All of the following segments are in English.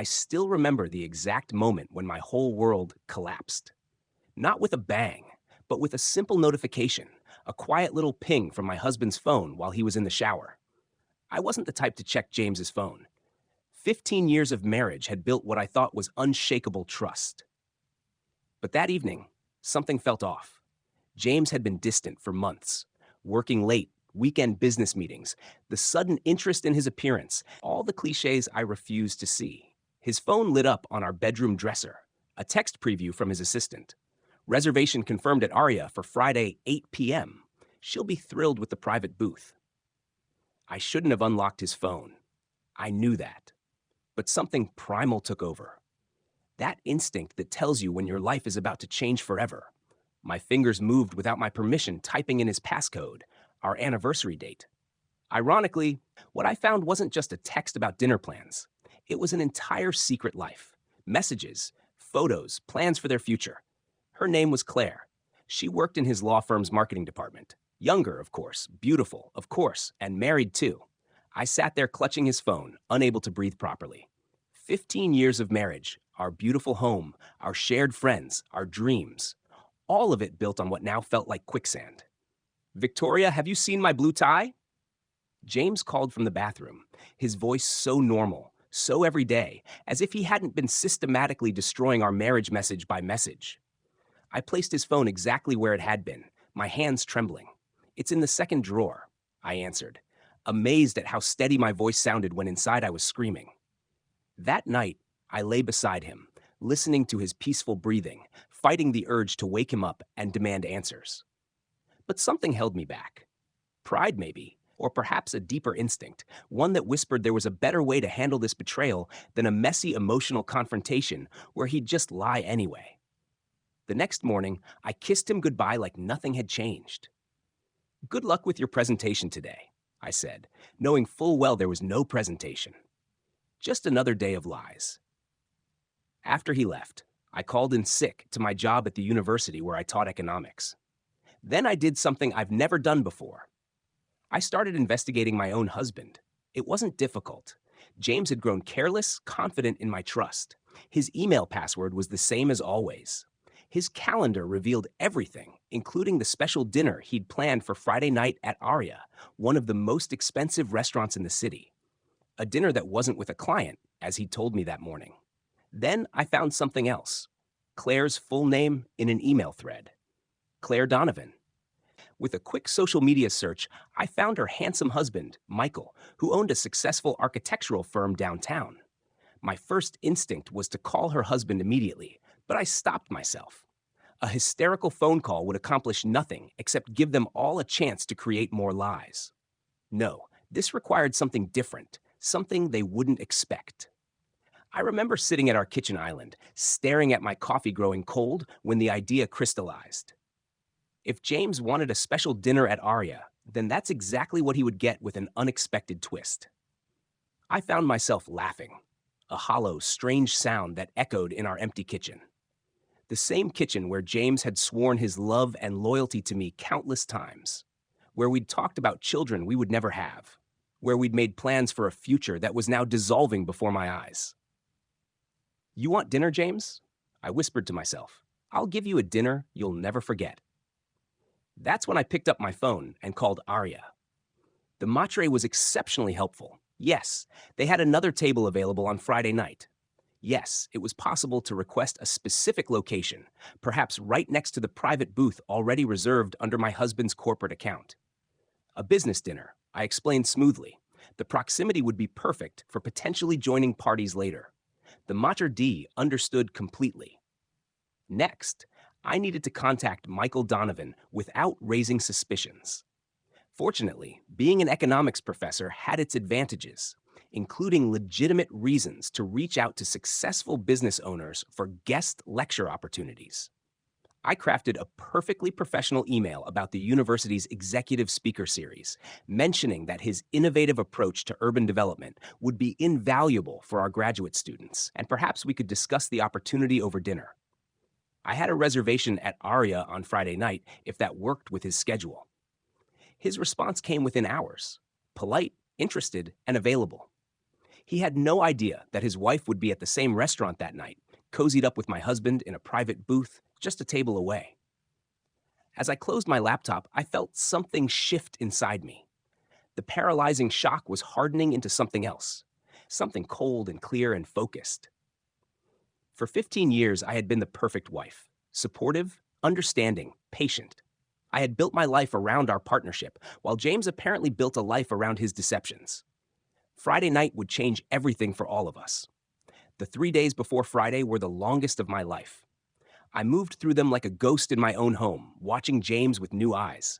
I still remember the exact moment when my whole world collapsed. Not with a bang, but with a simple notification, a quiet little ping from my husband's phone while he was in the shower. I wasn't the type to check James's phone. 15 years of marriage had built what I thought was unshakable trust. But that evening, something felt off. James had been distant for months, working late, weekend business meetings, the sudden interest in his appearance, all the cliches I refused to see. His phone lit up on our bedroom dresser, a text preview from his assistant. Reservation confirmed at Aria for Friday, 8 p.m. She'll be thrilled with the private booth. I shouldn't have unlocked his phone. I knew that. But something primal took over. That instinct that tells you when your life is about to change forever. My fingers moved without my permission, typing in his passcode, our anniversary date. Ironically, what I found wasn't just a text about dinner plans. It was an entire secret life. Messages, photos, plans for their future. Her name was Claire. She worked in his law firm's marketing department. Younger, of course, beautiful, of course, and married too. I sat there clutching his phone, unable to breathe properly. 15 years of marriage, our beautiful home, our shared friends, our dreams. All of it built on what now felt like quicksand. "Victoria, have you seen my blue tie?" James called from the bathroom, his voice so normal, so everyday, as if he hadn't been systematically destroying our marriage message by message. I placed his phone exactly where it had been, my hands trembling. "It's in the second drawer," I answered, amazed at how steady my voice sounded when inside I was screaming. That night, I lay beside him, listening to his peaceful breathing, fighting the urge to wake him up and demand answers. But something held me back. Pride, maybe, or perhaps a deeper instinct, one that whispered there was a better way to handle this betrayal than a messy emotional confrontation where he'd just lie anyway. The next morning, I kissed him goodbye like nothing had changed. "Good luck with your presentation today," I said, knowing full well there was no presentation. Just another day of lies. After he left, I called in sick to my job at the university where I taught economics. Then I did something I've never done before. I started investigating my own husband. It wasn't difficult. James had grown careless, confident in my trust. His email password was the same as always. His calendar revealed everything, including the special dinner he'd planned for Friday night at Aria, one of the most expensive restaurants in the city. A dinner that wasn't with a client, as he'd told me that morning. Then I found something else. Claire's full name in an email thread. Claire Donovan. With a quick social media search, I found her handsome husband, Michael, who owned a successful architectural firm downtown. My first instinct was to call her husband immediately, but I stopped myself. A hysterical phone call would accomplish nothing except give them all a chance to create more lies. No, this required something different, something they wouldn't expect. I remember sitting at our kitchen island, staring at my coffee growing cold when the idea crystallized. If James wanted a special dinner at Aria, then that's exactly what he would get with an unexpected twist. I found myself laughing, a hollow, strange sound that echoed in our empty kitchen. The same kitchen where James had sworn his love and loyalty to me countless times, where we'd talked about children we would never have, where we'd made plans for a future that was now dissolving before my eyes. "You want dinner, James?" I whispered to myself. "I'll give you a dinner you'll never forget." That's when I picked up my phone and called Aria. The matre was exceptionally helpful. Yes, they had another table available on Friday night. Yes, it was possible to request a specific location, perhaps right next to the private booth already reserved under my husband's corporate account. A business dinner, I explained smoothly. The proximity would be perfect for potentially joining parties later. The Mater D understood completely. Next, I needed to contact Michael Donovan without raising suspicions. Fortunately, being an economics professor had its advantages, including legitimate reasons to reach out to successful business owners for guest lecture opportunities. I crafted a perfectly professional email about the university's executive speaker series, mentioning that his innovative approach to urban development would be invaluable for our graduate students, and perhaps we could discuss the opportunity over dinner. I had a reservation at Aria on Friday night if that worked with his schedule. His response came within hours, polite, interested, and available. He had no idea that his wife would be at the same restaurant that night, cozied up with my husband in a private booth just a table away. As I closed my laptop, I felt something shift inside me. The paralyzing shock was hardening into something else, something cold and clear and focused. For 15 years, I had been the perfect wife, supportive, understanding, patient. I had built my life around our partnership, while James apparently built a life around his deceptions. Friday night would change everything for all of us. The 3 days before Friday were the longest of my life. I moved through them like a ghost in my own home, watching James with new eyes.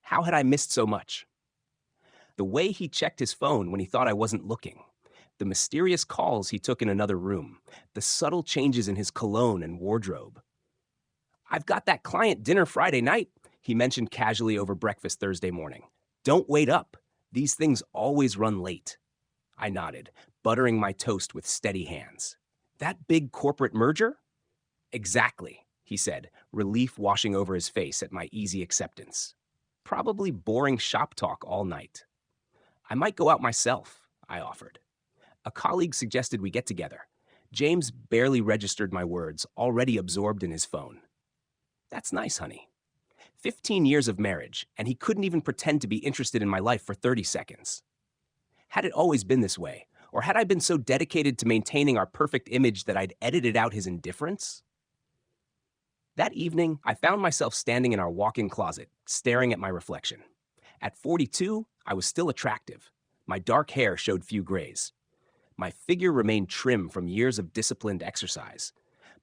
How had I missed so much? The way he checked his phone when he thought I wasn't looking, the mysterious calls he took in another room, the subtle changes in his cologne and wardrobe. "I've got that client dinner Friday night," he mentioned casually over breakfast Thursday morning. "Don't wait up. These things always run late." I nodded, buttering my toast with steady hands. "That big corporate merger?" "Exactly," he said, relief washing over his face at my easy acceptance. "Probably boring shop talk all night." "I might go out myself," I offered. A colleague suggested we get together. James barely registered my words, already absorbed in his phone. "That's nice, honey." 15 years of marriage, and he couldn't even pretend to be interested in my life for 30 seconds. Had it always been this way, or had I been so dedicated to maintaining our perfect image that I'd edited out his indifference? That evening, I found myself standing in our walk-in closet, staring at my reflection. At 42, I was still attractive. My dark hair showed few grays. My figure remained trim from years of disciplined exercise.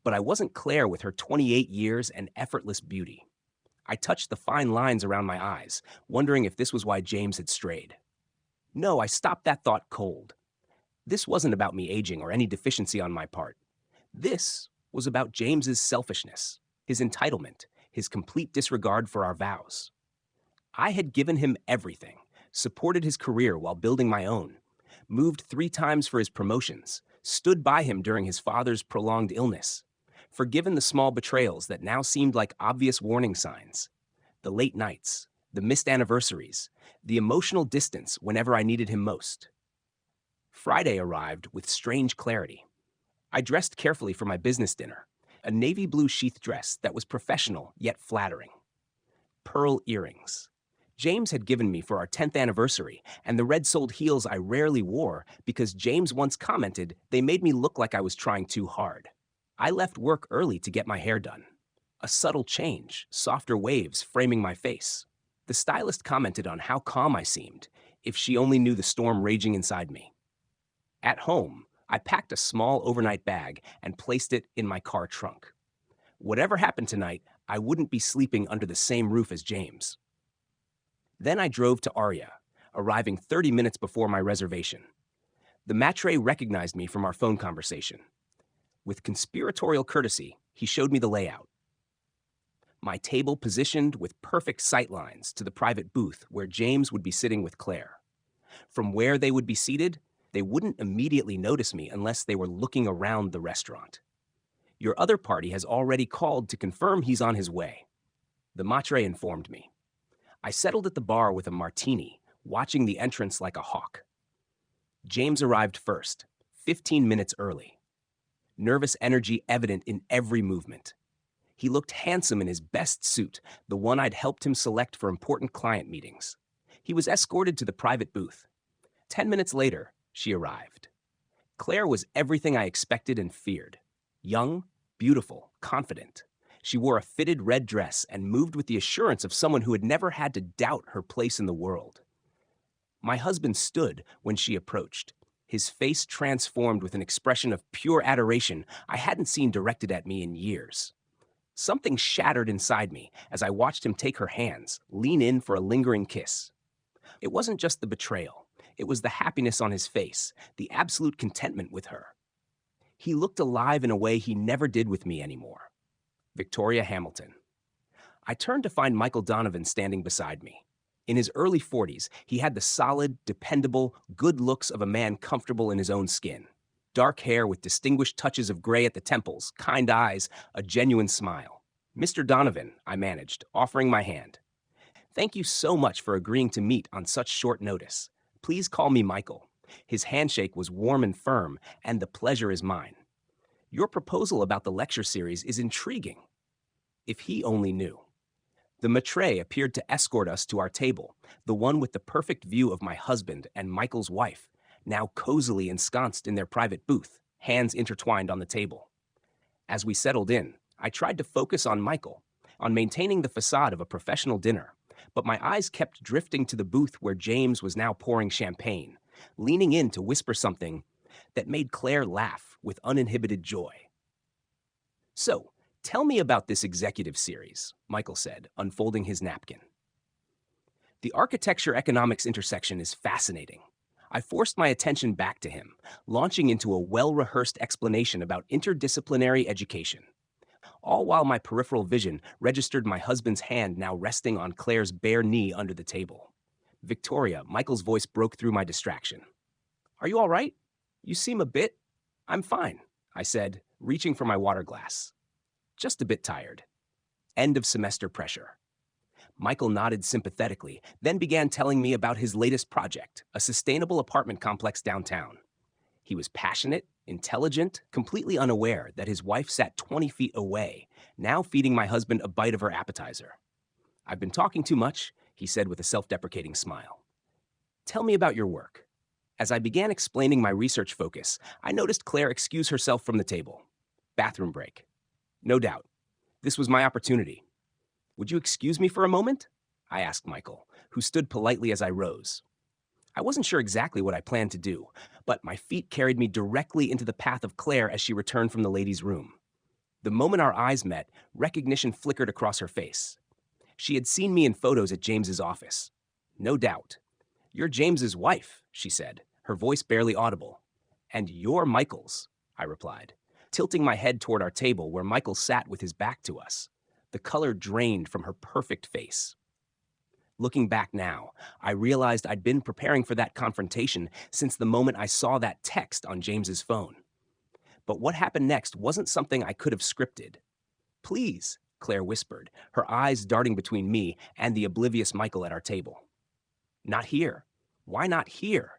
But I wasn't Claire with her 28 years and effortless beauty. I touched the fine lines around my eyes, wondering if this was why James had strayed. No, I stopped that thought cold. This wasn't about me aging or any deficiency on my part. This was about James's selfishness, his entitlement, his complete disregard for our vows. I had given him everything, supported his career while building my own, moved 3 times for his promotions, stood by him during his father's prolonged illness, forgiven the small betrayals that now seemed like obvious warning signs, the late nights, the missed anniversaries, the emotional distance whenever I needed him most. Friday arrived with strange clarity. I dressed carefully for my business dinner, a navy blue sheath dress that was professional yet flattering. Pearl earrings. James had given me for our 10th anniversary, and the red-soled heels I rarely wore because James once commented they made me look like I was trying too hard. I left work early to get my hair done. A subtle change, softer waves framing my face. The stylist commented on how calm I seemed, if she only knew the storm raging inside me. At home, I packed a small overnight bag and placed it in my car trunk. Whatever happened tonight, I wouldn't be sleeping under the same roof as James. Then I drove to Aria, arriving 30 minutes before my reservation. The maître recognized me from our phone conversation. With conspiratorial courtesy, he showed me the layout. My table positioned with perfect sightlines to the private booth where James would be sitting with Claire. From where they would be seated, they wouldn't immediately notice me unless they were looking around the restaurant. "Your other party has already called to confirm he's on his way," the maître informed me. I settled at the bar with a martini, watching the entrance like a hawk. James arrived first, 15 minutes early. Nervous energy evident in every movement. He looked handsome in his best suit, the one I'd helped him select for important client meetings. He was escorted to the private booth. 10 minutes later, she arrived. Claire was everything I expected and feared. Young, beautiful, confident. She wore a fitted red dress and moved with the assurance of someone who had never had to doubt her place in the world. My husband stood when she approached, his face transformed with an expression of pure adoration I hadn't seen directed at me in years. Something shattered inside me as I watched him take her hands, lean in for a lingering kiss. It wasn't just the betrayal. It was the happiness on his face, the absolute contentment with her. He looked alive in a way he never did with me anymore. Victoria Hamilton. I turned to find Michael Donovan standing beside me. In his early 40s, he had the solid, dependable, good looks of a man comfortable in his own skin. Dark hair with distinguished touches of gray at the temples, kind eyes, a genuine smile. "Mr. Donovan," I managed, offering my hand. "Thank you so much for agreeing to meet on such short notice. Please call me Michael." His handshake was warm and firm, and the pleasure is mine. Your proposal about the lecture series is intriguing. If he only knew. The maitre appeared to escort us to our table, the one with the perfect view of my husband and Michael's wife, now cozily ensconced in their private booth, hands intertwined on the table. As we settled in, I tried to focus on Michael, on maintaining the facade of a professional dinner, but my eyes kept drifting to the booth where James was now pouring champagne, leaning in to whisper something that made Claire laugh with uninhibited joy. So, tell me about this executive series, Michael said, unfolding his napkin. The architecture-economics intersection is fascinating. I forced my attention back to him, launching into a well-rehearsed explanation about interdisciplinary education, all while my peripheral vision registered my husband's hand now resting on Claire's bare knee under the table. Victoria, Michael's voice broke through my distraction. Are you all right? You seem a bit... I'm fine, I said, reaching for my water glass. Just a bit tired. End of semester pressure. Michael nodded sympathetically, then began telling me about his latest project, a sustainable apartment complex downtown. He was passionate, intelligent, completely unaware that his wife sat 20 feet away, now feeding my husband a bite of her appetizer. I've been talking too much, he said with a self-deprecating smile. Tell me about your work. As I began explaining my research focus, I noticed Claire excuse herself from the table. Bathroom break. No doubt. This was my opportunity. Would you excuse me for a moment? I asked Michael, who stood politely as I rose. I wasn't sure exactly what I planned to do, but my feet carried me directly into the path of Claire as she returned from the ladies' room. The moment our eyes met, recognition flickered across her face. She had seen me in photos at James's office. No doubt. You're James's wife, she said, her voice barely audible. And you're Michael's, I replied, tilting my head toward our table where Michael sat with his back to us. The color drained from her perfect face. Looking back now, I realized I'd been preparing for that confrontation since the moment I saw that text on James's phone. But what happened next wasn't something I could have scripted. Please, Claire whispered, her eyes darting between me and the oblivious Michael at our table. Not here. Why not here?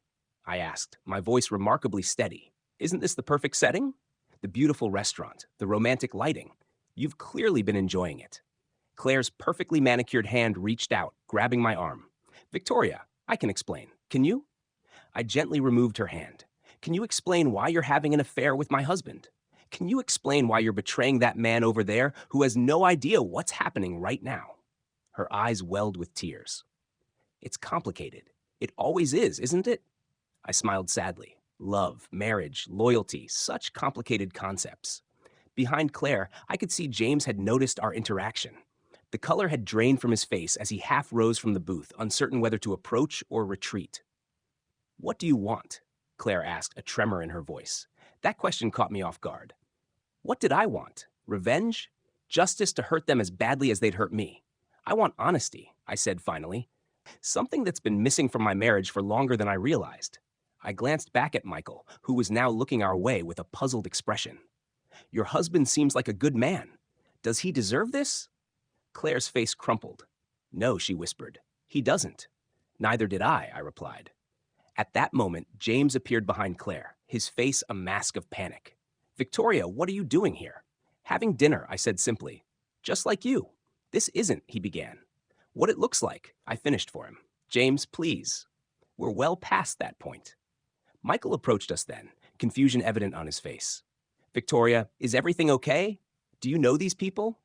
I asked, my voice remarkably steady. Isn't this the perfect setting? The beautiful restaurant, the romantic lighting. You've clearly been enjoying it. Claire's perfectly manicured hand reached out, grabbing my arm. Victoria, I can explain. Can you? I gently removed her hand. Can you explain why you're having an affair with my husband? Can you explain why you're betraying that man over there who has no idea what's happening right now? Her eyes welled with tears. It's complicated. It always is, isn't it? I smiled sadly. Love, marriage, loyalty, such complicated concepts. Behind Claire, I could see James had noticed our interaction. The color had drained from his face as he half rose from the booth, uncertain whether to approach or retreat. What do you want? Claire asked, a tremor in her voice. That question caught me off guard. What did I want? Revenge? Justice to hurt them as badly as they'd hurt me? I want honesty, I said finally. Something that's been missing from my marriage for longer than I realized. I glanced back at Michael, who was now looking our way with a puzzled expression. Your husband seems like a good man. Does he deserve this? Claire's face crumpled. No, she whispered. He doesn't. Neither did I replied. At that moment, James appeared behind Claire, his face a mask of panic. Victoria, what are you doing here? Having dinner, I said simply. Just like you. This isn't, he began. What it looks like, I finished for him. James, please. We're well past that point. Michael approached us then, confusion evident on his face. Victoria, is everything okay? Do you know these people?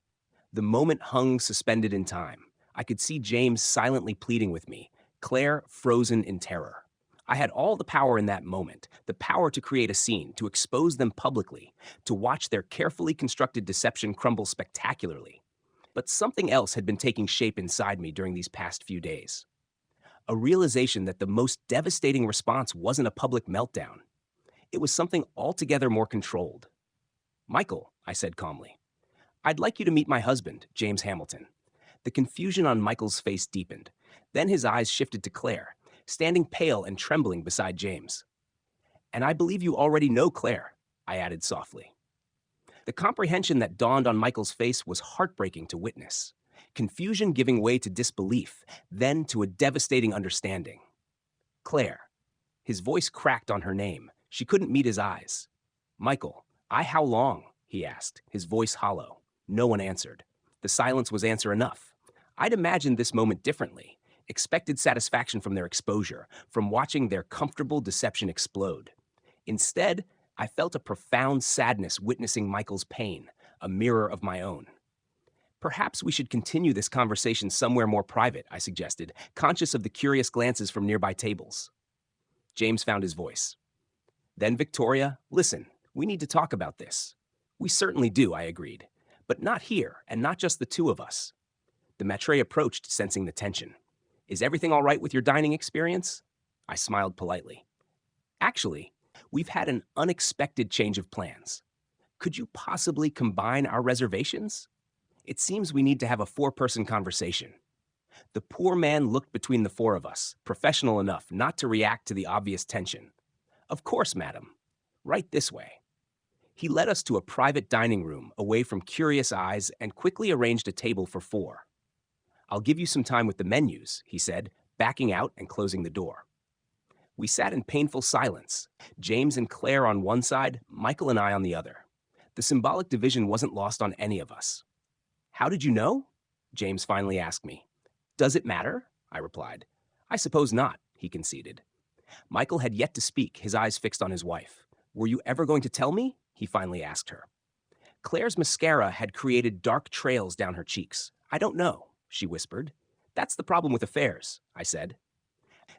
The moment hung suspended in time. I could see James silently pleading with me, Claire frozen in terror. I had all the power in that moment, the power to create a scene, to expose them publicly, to watch their carefully constructed deception crumble spectacularly. But something else had been taking shape inside me during these past few days. A realization that the most devastating response wasn't a public meltdown. It was something altogether more controlled. Michael, I said calmly, I'd like you to meet my husband, James Hamilton. The confusion on Michael's face deepened. Then his eyes shifted to Claire, standing pale and trembling beside James. And I believe you already know Claire, I added softly. The comprehension that dawned on Michael's face was heartbreaking to witness. Confusion giving way to disbelief, then to a devastating understanding. Claire, His voice cracked on her name. She couldn't meet his eyes. Michael, how long? He asked, his voice hollow. No one answered. The silence was answer enough. I'd imagined this moment differently, expected satisfaction from their exposure, from watching their comfortable deception explode. Instead, I felt a profound sadness witnessing Michael's pain, a mirror of my own. Perhaps we should continue this conversation somewhere more private, I suggested, conscious of the curious glances from nearby tables. James found his voice. Then, Victoria, listen, we need to talk about this. We certainly do, I agreed. But not here, and not just the two of us. The maître approached, sensing the tension. Is everything all right with your dining experience? I smiled politely. Actually, we've had an unexpected change of plans. Could you possibly combine our reservations? It seems we need to have a four-person conversation. The poor man looked between the four of us, professional enough not to react to the obvious tension. Of course, madam. Right this way. He led us to a private dining room away from curious eyes and quickly arranged a table for four. I'll give you some time with the menus, he said, backing out and closing the door. We sat in painful silence, James and Claire on one side, Michael and I on the other. The symbolic division wasn't lost on any of us. How did you know? James finally asked me. Does it matter? I replied. I suppose not, he conceded. Michael had yet to speak, his eyes fixed on his wife. Were you ever going to tell me? He finally asked her. Claire's mascara had created dark trails down her cheeks. I don't know, she whispered. That's the problem with affairs, I said.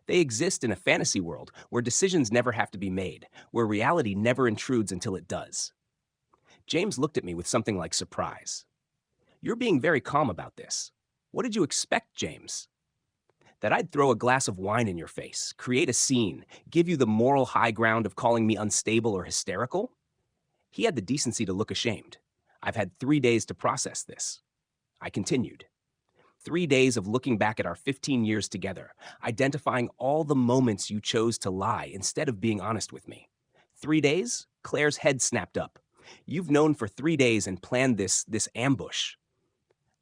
They exist in a fantasy world where decisions never have to be made, where reality never intrudes until it does. James looked at me with something like surprise. You're being very calm about this. What did you expect, James? That I'd throw a glass of wine in your face, create a scene, give you the moral high ground of calling me unstable or hysterical? He had the decency to look ashamed. I've had 3 days to process this. I continued. 3 days of looking back at our 15 years together, identifying all the moments you chose to lie instead of being honest with me. 3 days? Claire's head snapped up. You've known for 3 days and planned this ambush.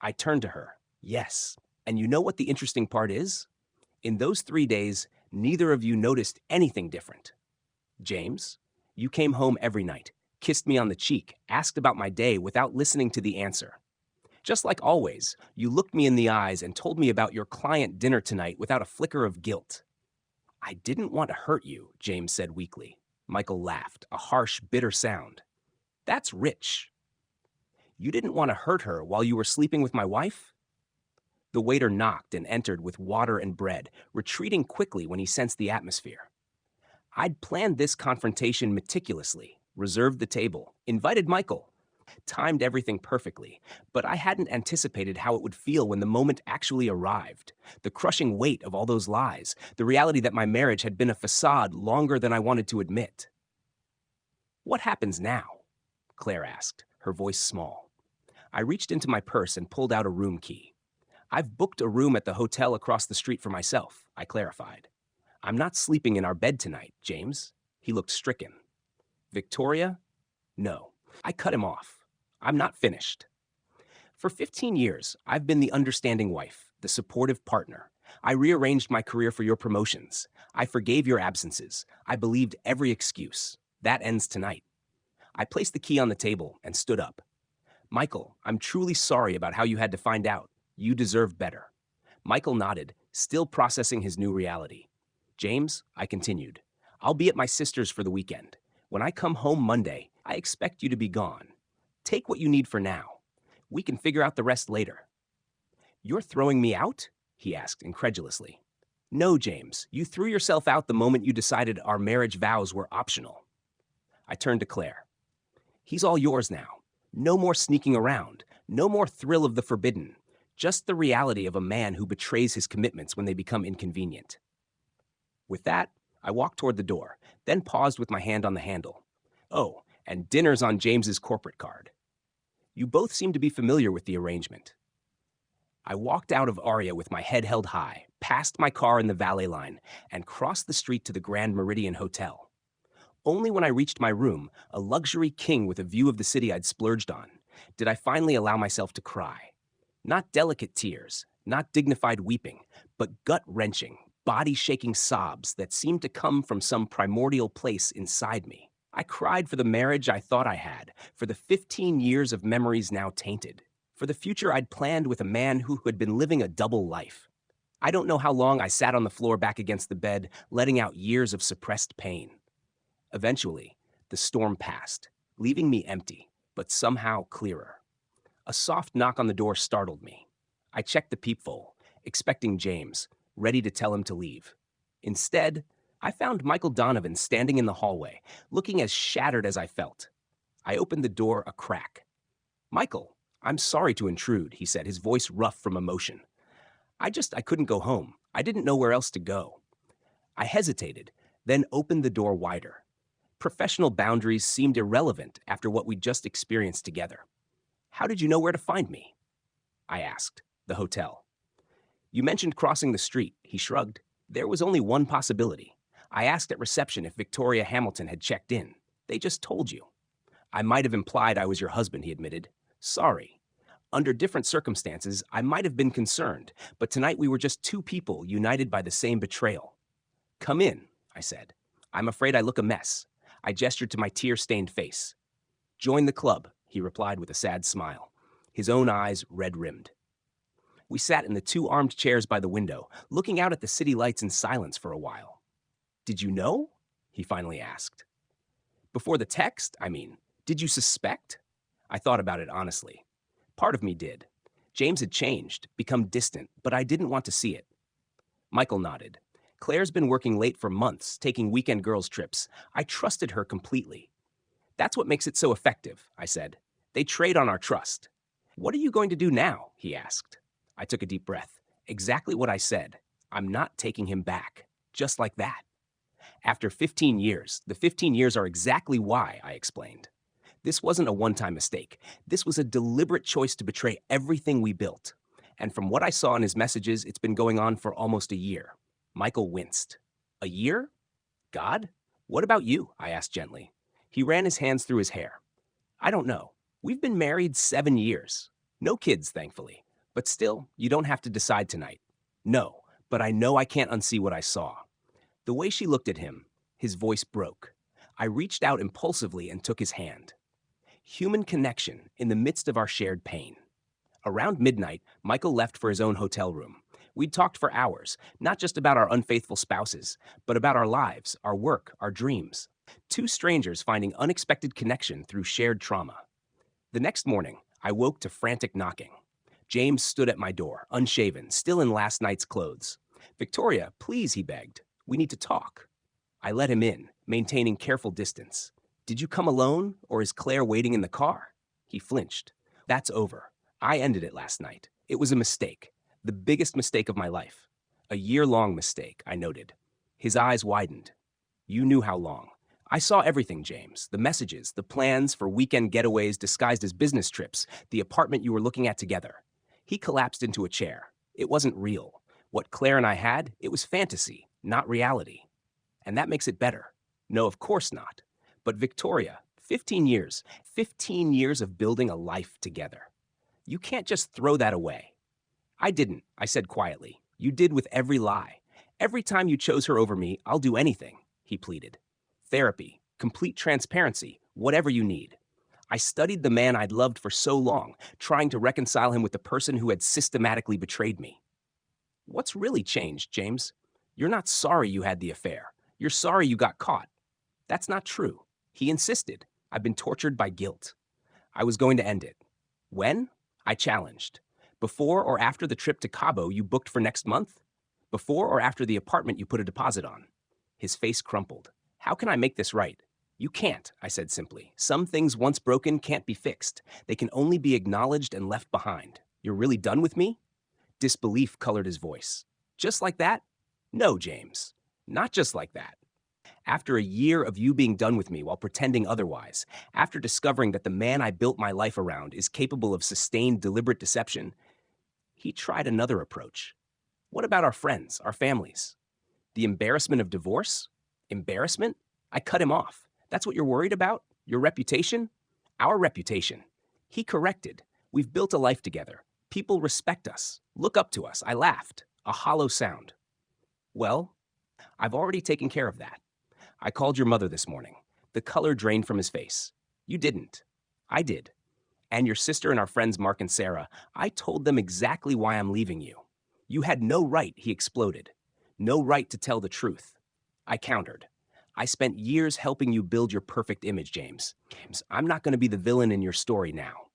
I turned to her. Yes. And you know what the interesting part is? In those 3 days, neither of you noticed anything different. James, you came home every night, kissed me on the cheek, asked about my day without listening to the answer. Just like always, you looked me in the eyes and told me about your client dinner tonight without a flicker of guilt. I didn't want to hurt you, James said weakly. Michael laughed, a harsh, bitter sound. That's rich. You didn't want to hurt her while you were sleeping with my wife? The waiter knocked and entered with water and bread, retreating quickly when he sensed the atmosphere. I'd planned this confrontation meticulously, reserved the table, invited Michael, timed everything perfectly, but I hadn't anticipated how it would feel when the moment actually arrived. The crushing weight of all those lies, the reality that my marriage had been a facade longer than I wanted to admit. What happens now? Claire asked, her voice small. I reached into my purse and pulled out a room key. I've booked a room at the hotel across the street for myself, I clarified. I'm not sleeping in our bed tonight, James. He looked stricken. Victoria? No. I cut him off. I'm not finished. For 15 years, I've been the understanding wife, the supportive partner. I rearranged my career for your promotions. I forgave your absences. I believed every excuse. That ends tonight. I placed the key on the table and stood up. Michael, I'm truly sorry about how you had to find out. You deserve better. Michael nodded, still processing his new reality. James, I continued, I'll be at my sister's for the weekend. When I come home Monday, I expect you to be gone. Take what you need for now. We can figure out the rest later. You're throwing me out? He asked incredulously. No, James, you threw yourself out the moment you decided our marriage vows were optional. I turned to Claire. He's all yours now. No more sneaking around. No more thrill of the forbidden. Just the reality of a man who betrays his commitments when they become inconvenient. With that, I walked toward the door, then paused with my hand on the handle. Oh, and dinner's on James's corporate card. You both seem to be familiar with the arrangement. I walked out of Aria with my head held high, past my car in the valet line, and crossed the street to the Grand Meridian Hotel. Only when I reached my room, a luxury king with a view of the city I'd splurged on, did I finally allow myself to cry. Not delicate tears, not dignified weeping, but gut-wrenching, body-shaking sobs that seemed to come from some primordial place inside me. I cried for the marriage I thought I had, for the 15 years of memories now tainted, for the future I'd planned with a man who had been living a double life. I don't know how long I sat on the floor back against the bed, letting out years of suppressed pain. Eventually, the storm passed, leaving me empty, but somehow clearer. A soft knock on the door startled me. I checked the peephole, expecting James, ready to tell him to leave. Instead, I found Michael Donovan standing in the hallway, looking as shattered as I felt. I opened the door a crack. "Michael, I'm sorry to intrude," he said, his voice rough from emotion. I couldn't go home. I didn't know where else to go." I hesitated, then opened the door wider. Professional boundaries seemed irrelevant after what we'd just experienced together. "How did you know where to find me?" I asked. "The hotel." "You mentioned crossing the street," he shrugged. "There was only one possibility. I asked at reception if Victoria Hamilton had checked in. They just told you." "I might have implied I was your husband," he admitted. "Sorry. Under different circumstances, I might have been concerned, but tonight we were just two people united by the same betrayal." "Come in," I said. "I'm afraid I look a mess." I gestured to my tear-stained face. "Join the club," he replied with a sad smile, his own eyes red-rimmed. We sat in the two armed chairs by the window, looking out at the city lights in silence for a while. "Did you know?" he finally asked. "Before the text, I mean. Did you suspect?" I thought about it honestly. Part of me did. James had changed, become distant, but I didn't want to see it. Michael nodded. "Claire's been working late for months, taking weekend girls' trips. I trusted her completely." "That's what makes it so effective," I said. "They trade on our trust." "What are you going to do now?" he asked. I took a deep breath. Exactly what I said. I'm not taking him back. Just like that. After 15 years, the 15 years are exactly why, I explained. This wasn't a one-time mistake. This was a deliberate choice to betray everything we built. And from what I saw in his messages, it's been going on for almost a year. Michael winced. "A year? God? What about you?" I asked gently. He ran his hands through his hair. "I don't know. We've been married 7 years. No kids, thankfully. But still, you don't have to decide tonight." "No, but I know I can't unsee what I saw." The way she looked at him, his voice broke. I reached out impulsively and took his hand. Human connection in the midst of our shared pain. Around midnight, Michael left for his own hotel room. We'd talked for hours, not just about our unfaithful spouses, but about our lives, our work, our dreams. Two strangers finding unexpected connection through shared trauma. The next morning, I woke to frantic knocking. James stood at my door, unshaven, still in last night's clothes. "Victoria, please," he begged. "We need to talk." I let him in, maintaining careful distance. "Did you come alone, or is Claire waiting in the car?" He flinched. "That's over. I ended it last night. It was a mistake. The biggest mistake of my life. A year-long mistake," I noted. His eyes widened. "You knew how long. I saw everything, James. The messages, the plans for weekend getaways disguised as business trips, the apartment you were looking at together." He collapsed into a chair. "It wasn't real. What Claire and I had, it was fantasy, not reality. And that makes it better. No, of course not. But Victoria, 15 years of building a life together. You can't just throw that away." "I didn't," I said quietly. "You did with every lie. Every time you chose her over me, I'll do anything," he pleaded. "Therapy, complete transparency, whatever you need." I studied the man I'd loved for so long, trying to reconcile him with the person who had systematically betrayed me. "What's really changed, James? You're not sorry you had the affair. You're sorry you got caught." "That's not true." He insisted. "I've been tortured by guilt." I was going to end it. "When?" I challenged. "Before or after the trip to Cabo you booked for next month? Before or after the apartment you put a deposit on?" His face crumpled. "How can I make this right?" "You can't," I said simply. "Some things once broken can't be fixed. They can only be acknowledged and left behind. You're really done with me?" Disbelief colored his voice. "Just like that?" "No, James. Not just like that. After a year of you being done with me while pretending otherwise, after discovering that the man I built my life around is capable of sustained, deliberate deception." He tried another approach. "What about our friends, our families? The embarrassment of divorce? Embarrassment?" I cut him off. "That's what you're worried about? Your reputation?" "Our reputation." He corrected. "We've built a life together. People respect us, look up to us." I laughed, a hollow sound. Well, I've already taken care of that. I called your mother this morning. The color drained from his face. You didn't. I did. And your sister and our friends Mark and Sarah, I told them exactly why I'm leaving you. You had no right, he exploded. No right to tell the truth. I countered. I spent years helping you build your perfect image, James. I'm not going to be the villain in your story now.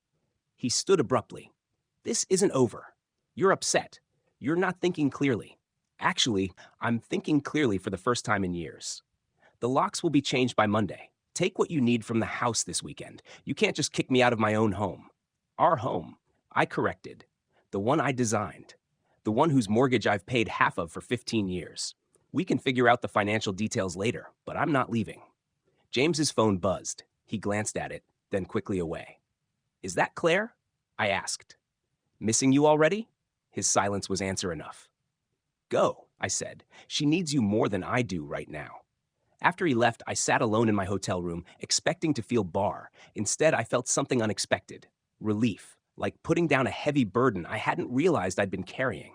He stood abruptly. This isn't over. You're upset. You're not thinking clearly. Actually, I'm thinking clearly for the first time in years. The locks will be changed by Monday. Take what you need from the house this weekend. You can't just kick me out of my own home. Our home, I corrected. The one I designed. The one whose mortgage I've paid half of for 15 years. We can figure out the financial details later, but I'm not leaving. James's phone buzzed. He glanced at it, then quickly away. Is that Claire? I asked. Missing you already? His silence was answer enough. Go, I said. She needs you more than I do right now. After he left, I sat alone in my hotel room, expecting to feel bar. Instead, I felt something unexpected. Relief, like putting down a heavy burden I hadn't realized I'd been carrying.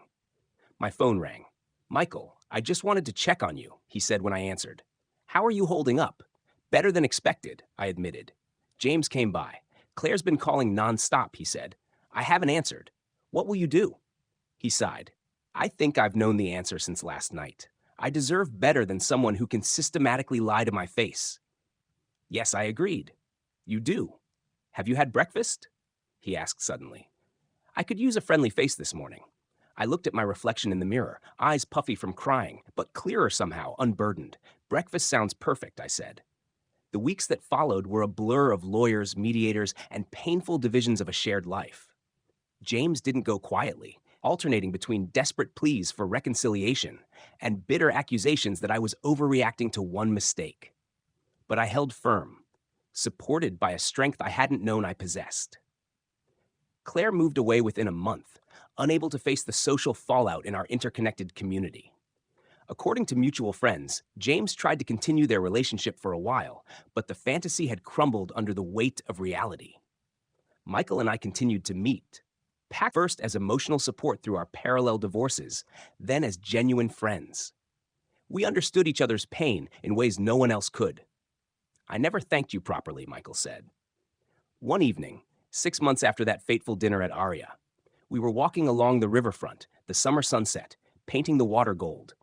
My phone rang. Michael, I just wanted to check on you, he said when I answered. How are you holding up? Better than expected, I admitted. James came by. Claire's been calling nonstop, he said. I haven't answered. What will you do? He sighed. I think I've known the answer since last night. I deserve better than someone who can systematically lie to my face. Yes, I agreed. You do. Have you had breakfast? He asked suddenly. I could use a friendly face this morning. I looked at my reflection in the mirror, eyes puffy from crying, but clearer somehow, unburdened. Breakfast sounds perfect, I said. The weeks that followed were a blur of lawyers, mediators, and painful divisions of a shared life. James didn't go quietly, alternating between desperate pleas for reconciliation and bitter accusations that I was overreacting to one mistake. But I held firm, supported by a strength I hadn't known I possessed. Claire moved away within a month, unable to face the social fallout in our interconnected community. According to mutual friends, James tried to continue their relationship for a while, but the fantasy had crumbled under the weight of reality. Michael and I continued to meet, packed first as emotional support through our parallel divorces, then as genuine friends. We understood each other's pain in ways no one else could. I never thanked you properly, Michael said. One evening, 6 months after that fateful dinner at Aria, we were walking along the riverfront, the summer sunset, painting the water gold.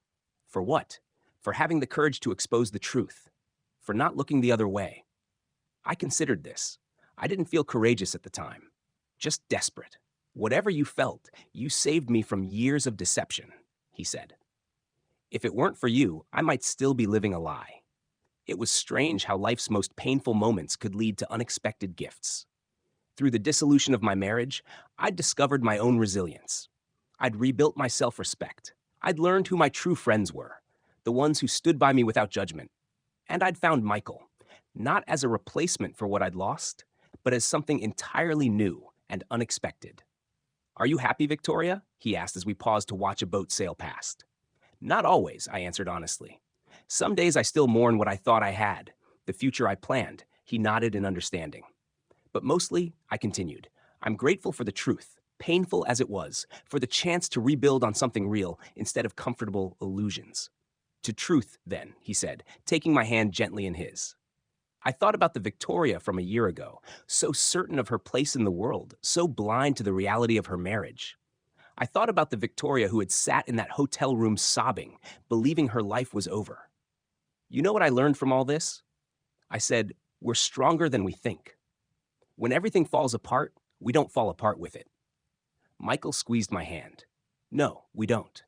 For what? For having the courage to expose the truth. For not looking the other way. I considered this. I didn't feel courageous at the time. Just desperate. Whatever you felt, you saved me from years of deception, he said. If it weren't for you, I might still be living a lie. It was strange how life's most painful moments could lead to unexpected gifts. Through the dissolution of my marriage, I'd discovered my own resilience. I'd rebuilt my self-respect. I'd learned who my true friends were, the ones who stood by me without judgment. And I'd found Michael, not as a replacement for what I'd lost, but as something entirely new and unexpected. Are you happy, Victoria? He asked as we paused to watch a boat sail past. Not always, I answered honestly. Some days I still mourn what I thought I had, the future I planned. He nodded in understanding. But mostly, I continued, I'm grateful for the truth, painful as it was, for the chance to rebuild on something real instead of comfortable illusions. To truth, then, he said, taking my hand gently in his. I thought about the Victoria from a year ago, so certain of her place in the world, so blind to the reality of her marriage. I thought about the Victoria who had sat in that hotel room sobbing, believing her life was over. You know what I learned from all this? I said, we're stronger than we think. When everything falls apart, we don't fall apart with it. Michael squeezed my hand. No, we don't.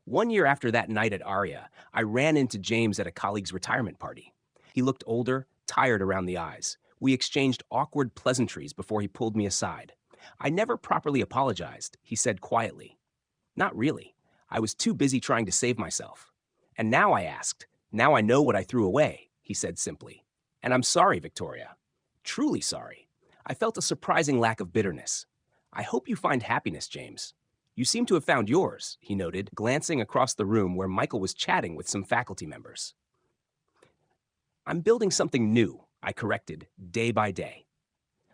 1 year after that night at Aria, I ran into James at a colleague's retirement party. He looked older, tired around the eyes. We exchanged awkward pleasantries before he pulled me aside. I never properly apologized, he said quietly. Not really. I was too busy trying to save myself. And now I asked. Now I know what I threw away, he said simply. And I'm sorry, Victoria. Truly sorry. I felt a surprising lack of bitterness. I hope you find happiness, James. You seem to have found yours, he noted, glancing across the room where Michael was chatting with some faculty members. I'm building something new, I corrected, day by day.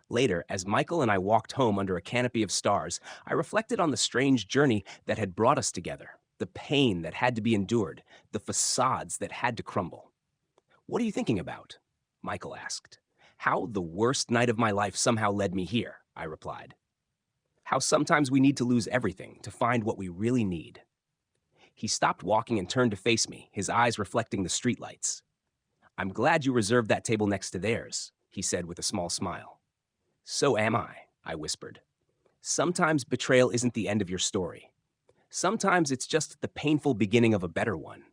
Later, as Michael and I walked home under a canopy of stars, I reflected on the strange journey that had brought us together, the pain that had to be endured, the facades that had to crumble. "What are you thinking about?" Michael asked. "How the worst night of my life somehow led me here," I replied. "How sometimes we need to lose everything to find what we really need." He stopped walking and turned to face me, his eyes reflecting the streetlights. "I'm glad you reserved that table next to theirs," he said with a small smile. "So am I whispered. "Sometimes betrayal isn't the end of your story. Sometimes it's just the painful beginning of a better one."